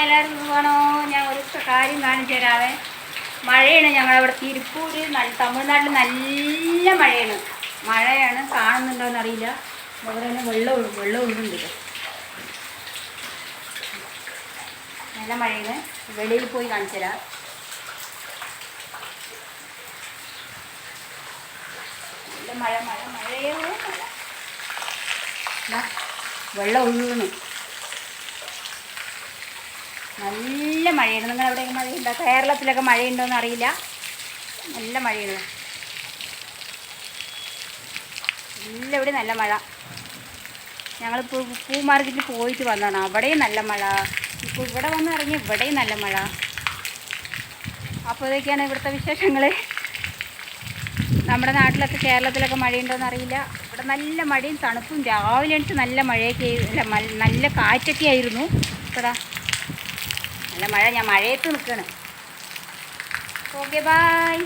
എല്ലാവരും സുഖമാണോ? ഞാൻ ഒരു കാര്യം കാണിച്ചു തരാവേ. മഴയാണ് ഞങ്ങളവിടെ തിരുപ്പൂര്, തമിഴ്നാട്ടിൽ നല്ല മഴയാണ്. കാണുന്നുണ്ടോയെന്ന് അറിയില്ല. അവിടെ തന്നെ വെള്ളം ഒഴുകുന്നുണ്ട്. നല്ല മഴയാണ്. വെളിയിൽ പോയി കാണിച്ചു തരാം. നല്ല മഴയോ വെള്ളം ഒഴുകുന്നു. നല്ല മഴയാണ്. നിങ്ങളെവിടെയൊക്കെ മഴയുണ്ടോ? കേരളത്തിലൊക്കെ മഴയുണ്ടോയെന്ന് അറിയില്ല. നല്ല മഴയാണ്. എല്ലാവിടെയും നല്ല മഴ. ഞങ്ങളിപ്പോൾ പൂ മാർക്കറ്റിൽ പോയിട്ട് വന്നതാണ്. അവിടെയും നല്ല മഴ. ഇപ്പോൾ ഇവിടെ വന്ന് ഇറങ്ങി ഇവിടെയും നല്ല മഴ. അപ്പോൾ ഇതൊക്കെയാണ് ഇവിടുത്തെ വിശേഷങ്ങൾ. നമ്മുടെ നാട്ടിലൊക്കെ കേരളത്തിലൊക്കെ മഴയുണ്ടോയെന്ന് അറിയില്ല. ഇവിടെ നല്ല മഴയും തണുപ്പും. രാവിലെ എണീറ്റ് നല്ല മഴയൊക്കെ നല്ല കാറ്റൊക്കെ ആയിരുന്നു. ഇപ്പോൾ നല്ല മഴ. ഞാൻ മഴയത്ത് നിൽക്കുകയാണ്. Okay, bye.